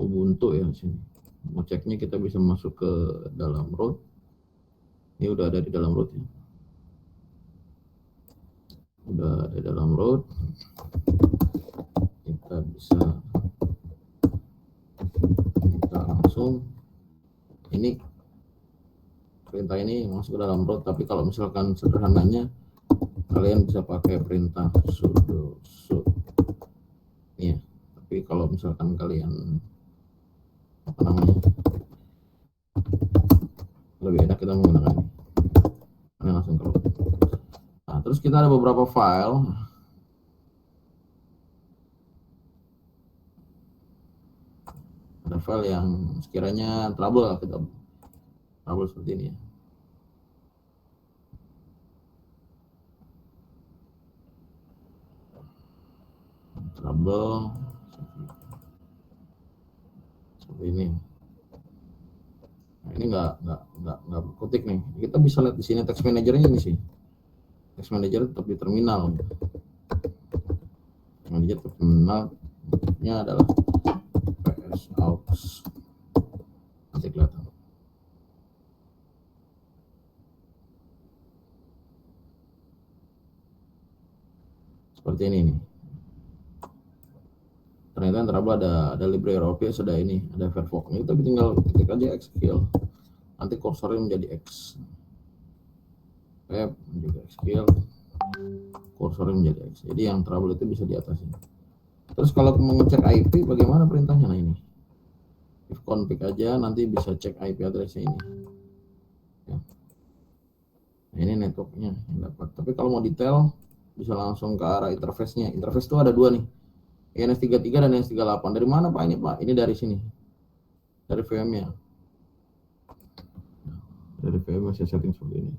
Ubuntu ya sini. Mau ceknya kita bisa masuk ke dalam root. Ini udah ada di dalam root ya. Udah ada di dalam root. Kita bisa langsung ini perintah ini masuk ke dalam root. Tapi kalau misalkan sederhananya kalian bisa pakai perintah sudo ya. Tapi kalau misalkan kalian apa namanya lebih enak kita menggunakan ini langsung ke root. Nah, terus kita ada beberapa file. Ada file yang sekiranya trouble, kita trouble seperti ini ya. Trouble seperti ini. Nah, ini nggak berkutik nih. Kita bisa lihat di sini text manajernya ini sih. Text manager tetap di terminal. Text manager terminalnya adalah ps aux. Nanti kelihatan. Seperti ini nih. Ternyata trouble ada LibreOffice, ada ini, ada Firefox. Ini kita tinggal ketik aja xkill. Nanti kursornya menjadi X. Tab juga xkill. Kursornya menjadi X. Jadi yang trouble itu bisa diatasi. Terus kalau mau ngecek IP bagaimana perintahnya? Nah ini. If config aja nanti bisa cek IP addressnya ini. Ya. Nah ini networknya yang dapat. Tapi kalau mau detail bisa langsung ke arah interface-nya. Interface itu ada dua nih. ENS33 dan ENS38. Dari mana Pak ini Pak? Ini dari sini. Dari VM-nya. Dari VM saya setting seperti ini.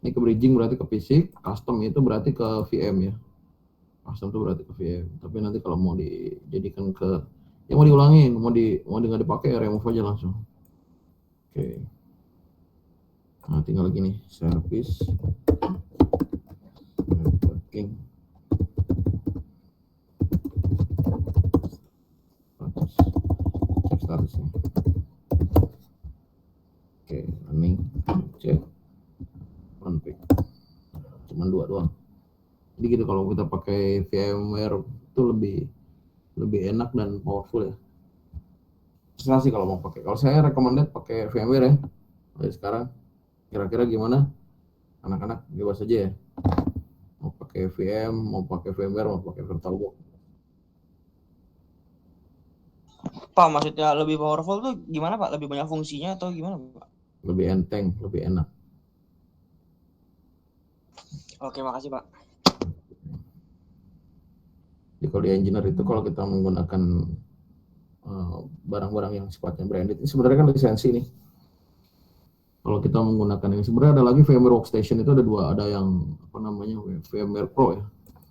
Ini ke bridging berarti ke fisik, custom itu berarti ke VM ya. Custom itu berarti ke VM. Tapi nanti kalau mau dijadikan ke yang mau diulangin, mau nggak dipakai ya remove aja langsung. Oke. Nah, tinggal gini, service networking. Cek statusnya. Oke, running, cek, config. Cuman dua doang. Jadi gitu kalau kita pakai VMware itu lebih enak dan powerful ya. Terserah sih kalau mau pakai. Kalau saya recommended pakai VMware ya. Dari sekarang kira-kira gimana? Anak-anak bebas aja ya. Mau pakai VM, mau pakai VMware, mau pakai VirtualBox. Pak, maksudnya lebih powerful tuh gimana Pak? Lebih banyak fungsinya atau gimana Pak? Lebih enteng, lebih enak. Oke, makasih Pak. Jadi kalau di engineer itu kalau kita menggunakan barang-barang yang sifatnya branded, ini sebenarnya kan lisensi nih. Kalau kita menggunakan ini sebenarnya ada lagi VMware Workstation itu ada dua, ada yang apa namanya VMware Pro ya.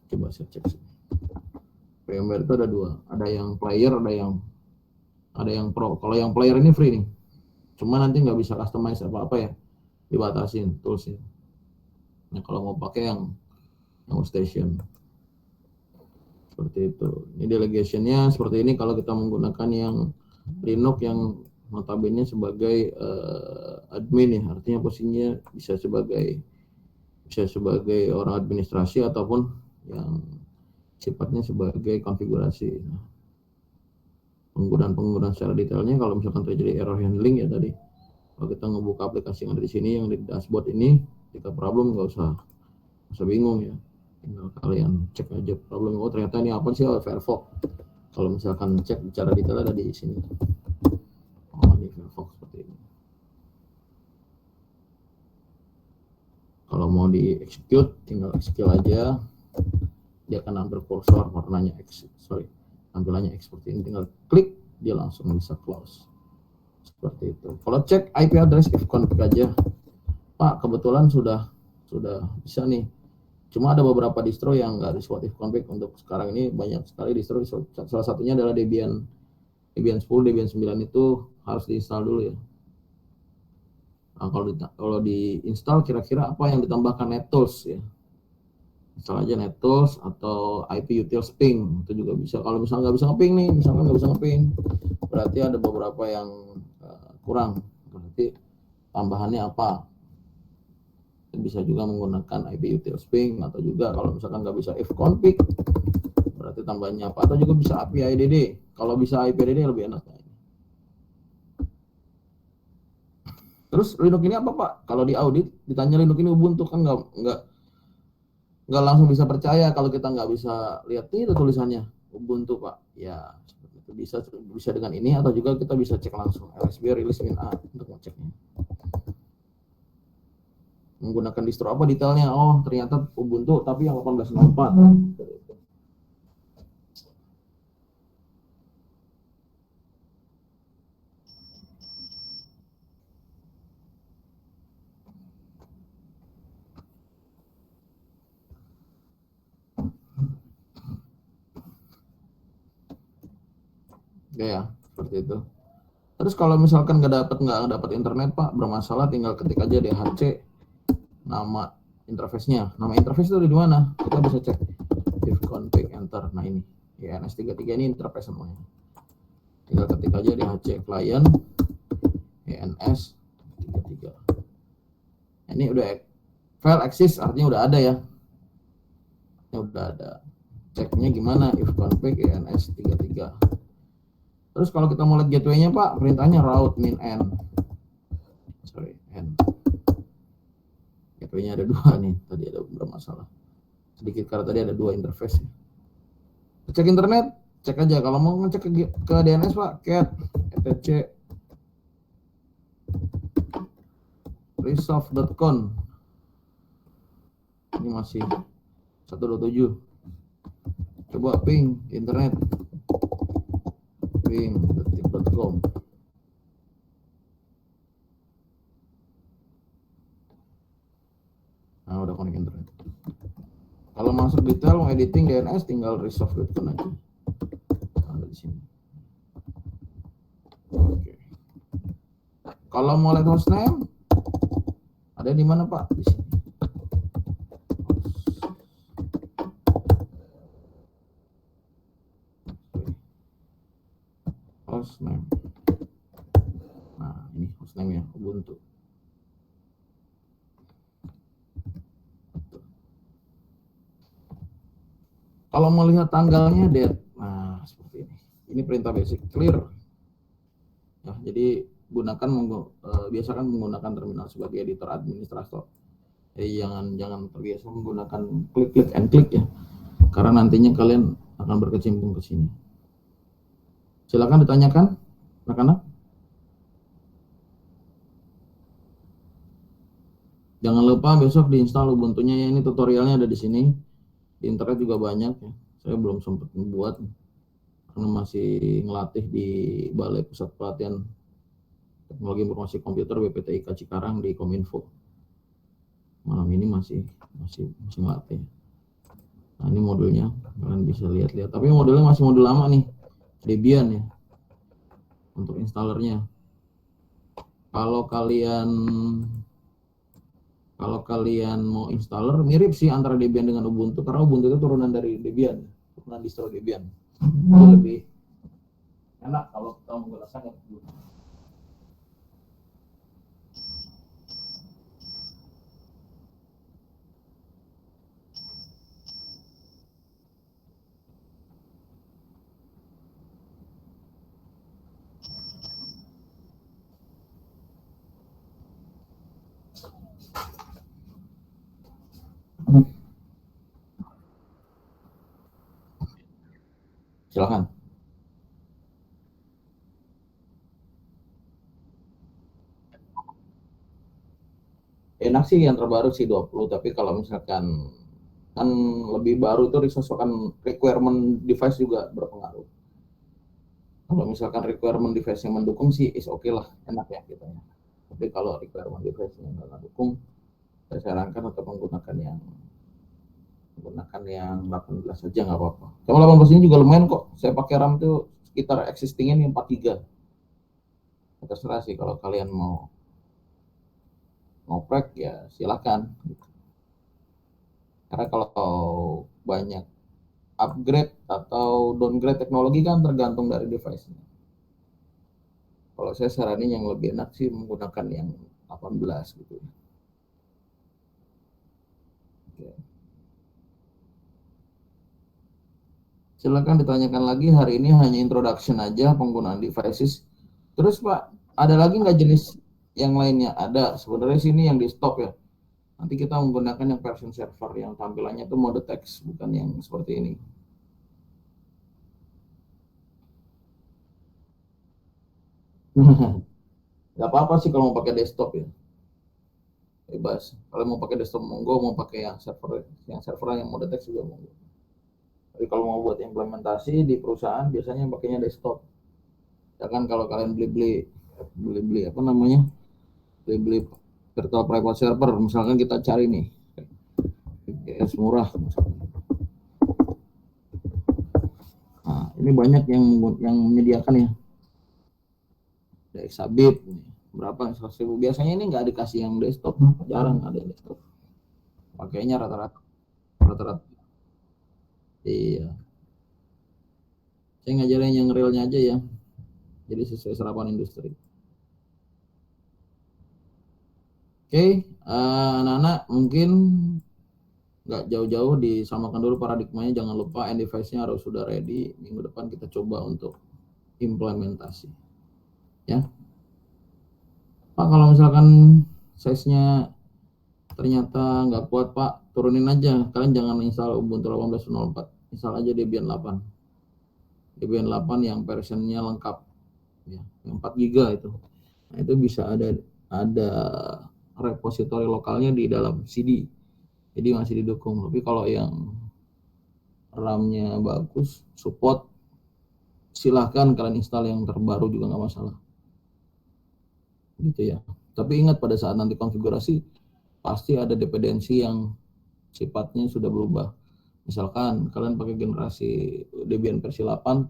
Coba saya cek sih. VMware itu ada dua, ada yang player, ada yang Pro. Kalau yang player ini free nih, cuma nanti nggak bisa customize apa-apa ya, dibatasin toolsnya. Nah kalau mau pakai yang Workstation seperti itu. Ini delegationnya seperti ini kalau kita menggunakan yang Linux yang notabene sebagai admin ya, artinya posisinya bisa sebagai orang administrasi ataupun yang sifatnya sebagai konfigurasi. Nah, penggunaan secara detailnya kalau misalkan terjadi error handling ya tadi, kalau kita ngebuka aplikasi yang ada di sini yang di dashboard ini, kita problem nggak usah bingung ya, tinggal kalian cek aja problem. Oh ternyata ini apa sih? Firefox. Kalau misalkan cek secara detail ada di sini. Oh ini Firefox seperti ini. Kalau mau di execute tinggal execute aja, dia akan ambil kursor warnanya X, tampilannya X seperti ini, tinggal klik dia langsung bisa close seperti itu. Kalau cek IP address if config aja, Pak kebetulan sudah bisa nih, cuma ada beberapa distro yang nggak di if config. Untuk sekarang ini banyak sekali distro, salah satunya adalah Debian 10, Debian 9 itu harus diinstal dulu ya. Nah, kalau diinstal kira-kira apa yang ditambahkan NetTools ya. Install aja NetTools atau IP utils ping itu juga bisa. Kalau misalnya nggak bisa ngeping nih, misalkan nggak bisa ngeping, berarti ada beberapa yang kurang. Berarti tambahannya apa? Bisa juga menggunakan IP util string, atau juga kalau misalkan nggak bisa if config, berarti tambahannya apa? Atau juga bisa API IDD. Kalau bisa API IDD lebih enak. Terus Linux ini apa Pak? Kalau di audit ditanya Linux ini Ubuntu, kan nggak langsung bisa percaya kalau kita nggak bisa lihat itu tulisannya Ubuntu Pak. Ya seperti itu, bisa dengan ini, atau juga kita bisa cek langsung LSB release min A untuk ngeceknya. Menggunakan distro apa detailnya? Oh ternyata Ubuntu tapi yang 18.04. Oke ya, seperti itu. Terus kalau misalkan nggak dapat internet Pak, bermasalah, tinggal ketik aja DHC nama interface-nya. Nama interface itu di mana? Kita bisa cek if config enter. Nah ini ENS33 ini interface semuanya. Tinggal ketik aja DHC client ENS33. Ini udah file exist, artinya udah ada ya. Ini udah ada. Ceknya gimana? If config ENS33. Terus kalau kita mau lihat gateway-nya Pak, perintahnya route min n. Gateway-nya ada dua nih, tadi ada bermasalah sedikit karena tadi ada dua interface. Cek internet, cek aja. Kalau mau ngecek ke DNS Pak, cat etc resolve.com. Ini masih 127. Coba ping internet, ping detik.com. Nah udah connect internet. Kalau masuk detail mau editing DNS, tinggal resolve.com aja. Ada di sini. Oke. Kalau mau lihat hostname, ada di mana Pak? Di sini. Hostname. Nah ini hostname ya, Ubuntu. Kalau mau lihat tanggalnya date, nah seperti ini. Ini perintah basic clear. Ya, jadi biasakan menggunakan terminal sebagai editor administrator. Jadi jangan terbiasa menggunakan klik and click ya, karena nantinya kalian akan berkecimpung ke sini. Silakan ditanyakan, anak-anak. Jangan lupa besok diinstal Ubuntu-nya ya. Ini tutorialnya ada di sini. Di internet juga banyak ya. Saya belum sempat membuat karena masih ngelatih di Balai Pusat Pelatihan Teknologi Informasi Komputer BPTIK Cikarang di Kominfo. Malam ini masih ngelatih. Nah ini modulnya, kalian bisa lihat-lihat. Tapi modulnya masih modul lama nih, Debian ya, untuk installernya. Kalau kalian mau installer, mirip sih antara Debian dengan Ubuntu, karena Ubuntu itu turunan dari Debian, turunan distro Debian. Itu lebih enak kalau kita menggunakan Ubuntu. Silakan. Enak sih yang terbaru sih 20, tapi kalau misalkan kan lebih baru itu requirement device juga berpengaruh. Kalau misalkan requirement device yang mendukung sih is oke lah, enak ya gitu ya. Tapi kalau requirement device yang nggak mendukung, saya sarankan untuk menggunakan yang 18 saja nggak apa-apa. Kalau 18 ini juga lumayan kok. Saya pakai RAM tuh sekitar existing ini 4 GB. Terserah sih kalau kalian mau ngoprek ya silakan. Karena kalau banyak upgrade atau downgrade teknologi kan tergantung dari device-nya. Kalau saya saranin yang lebih enak sih menggunakan yang 18 gitu. Oke. Silakan ditanyakan lagi, hari ini hanya introduction aja penggunaan devices. Terus Pak, ada lagi nggak jenis yang lainnya? Ada, sebenarnya sini yang di stop ya. Nanti kita menggunakan yang version server yang tampilannya itu mode text, bukan yang seperti ini. Nggak apa-apa sih kalau mau pakai desktop ya, bebas. Kalau mau pakai desktop monggo, mau pakai yang server yang mode text juga monggo. Tapi kalau mau buat implementasi di perusahaan biasanya pakainya desktop. Ya kan kalau kalian beli apa namanya, beli virtual private server, misalkan kita cari nih VPS murah. Nah, ini banyak yang menyediakan ya. Ada Exabit, berapa 100.000. Biasanya ini nggak dikasih yang desktop, jarang ada yang desktop. Pakainya rata-rata. Iya. Saya ngajarin yang realnya aja ya. Jadi sesuai serapan industri. Oke, anak-anak mungkin nggak jauh-jauh disamakan dulu paradigmanya. Jangan lupa end device-nya harus sudah ready. Minggu depan kita coba untuk implementasi. Ya, Pak, kalau misalkan size-nya ternyata nggak kuat Pak, turunin aja. Kalian jangan install Ubuntu 18.04. Install aja Debian 8. Debian 8 yang versionnya lengkap. Ya, yang 4 GB itu. Nah, itu bisa ada repository lokalnya di dalam CD. Jadi masih didukung. Tapi kalau yang RAM-nya bagus, support, silahkan kalian install yang terbaru juga nggak masalah. Gitu ya. Tapi ingat pada saat nanti konfigurasi pasti ada dependensi yang sifatnya sudah berubah. Misalkan kalian pakai generasi Debian versi 8,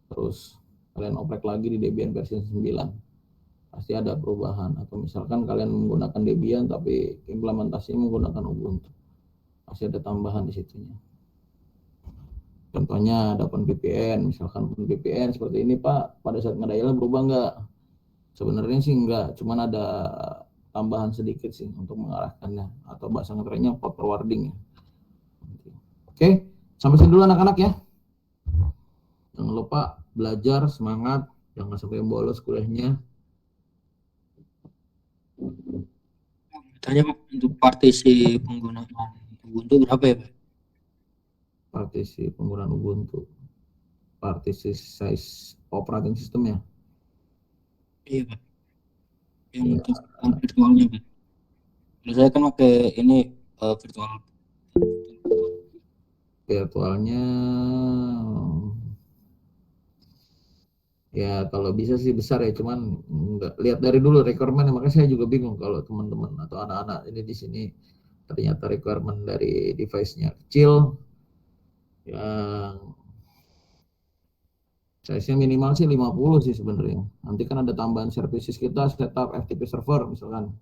terus kalian oprek lagi di Debian versi 9, pasti ada perubahan. Atau misalkan kalian menggunakan Debian tapi implementasinya menggunakan Ubuntu, pasti ada tambahan di situnya. Contohnya ada OpenVPN, misalkan OpenVPN seperti ini Pak, pada saat ngedial berubah nggak? Sebenarnya sih enggak, cuman ada tambahan sedikit sih untuk mengarahkannya, atau bahasa ngerennya port forwarding ya. Oke, sampai sini dulu anak-anak ya. Jangan lupa belajar, semangat, jangan sampai bolos kuliahnya. Tanya Pak, untuk partisi penggunaan Ubuntu berapa ya Pak? Partisi penggunaan Ubuntu, partisi size operating system ya. Iya Pak, yang untuk virtualnya Pak. Kalau saya kan pakai ini Virtualnya ya kalau bisa sih besar ya, cuman nggak lihat dari dulu requirement. Makanya saya juga bingung kalau teman-teman atau anak-anak ini di sini ternyata requirement dari device-nya kecil, yang size-nya minimal sih 50 sih sebenarnya. Nanti kan ada tambahan services kita, setup FTP server misalkan.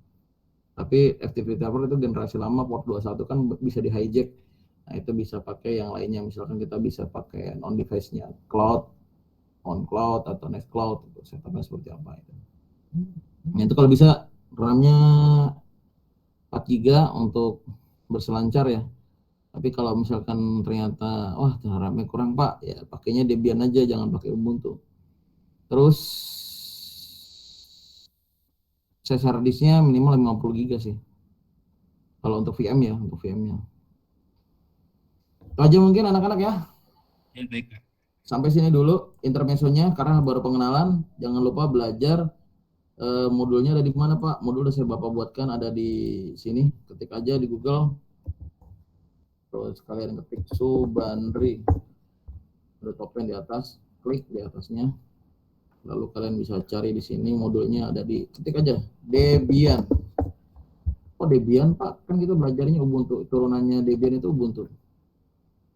Tapi FTP server itu generasi lama, port 21 kan bisa di hijack. Nah, itu bisa pakai yang lainnya. Misalkan kita bisa pakai non device-nya cloud, on cloud atau next cloud, untuk setupnya seperti apa itu. Nah, itu kalau bisa RAM-nya 4 GB untuk berselancar ya. Tapi kalau misalkan ternyata wah RAM-nya kurang Pak, ya pakainya Debian aja, jangan pakai Ubuntu. Terus size hard disk-nya minimal 50 GB sih. Kalau untuk VM ya, untuk VM-nya. Itu aja mungkin anak-anak ya. ya baik Pak. Sampai sini dulu intermezzonya karena baru pengenalan. Jangan lupa belajar modulnya ada di mana Pak? Modul udah saya Bapak buatkan, ada di sini. Ketik aja di Google. Terus kalian ketik Subandri. Ada topeng di atas, klik di atasnya. Lalu kalian bisa cari di sini modulnya ada di, ketik aja Debian. Oh Debian Pak, kan kita belajarnya Ubuntu, turunannya Debian itu Ubuntu.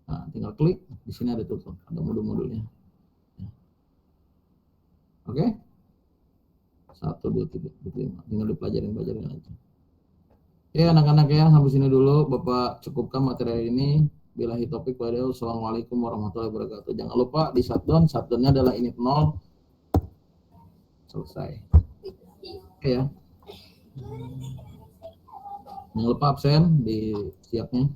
Nah, tinggal klik di sini ada tuh, ada modul-modulnya. Oke? 1, 2, 3, 5. Tinggal dipelajarin aja. Oke anak-anak ya, sampai sini dulu Bapak cukupkan materi ini. Billahi taufiq walhidayah. Wassalamualaikum warahmatullahi wabarakatuh. Jangan lupa di shutdown, shutdownnya adalah init 0. selesai. Oke ya. Jangan lupa absen di siapnya.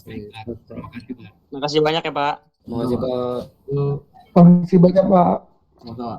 Baik, Pak. Terima kasih, Pak. Terima kasih banyak ya Pak. Terima kasih Pak. Yuk, Makasih banyak Pak. sama-sama.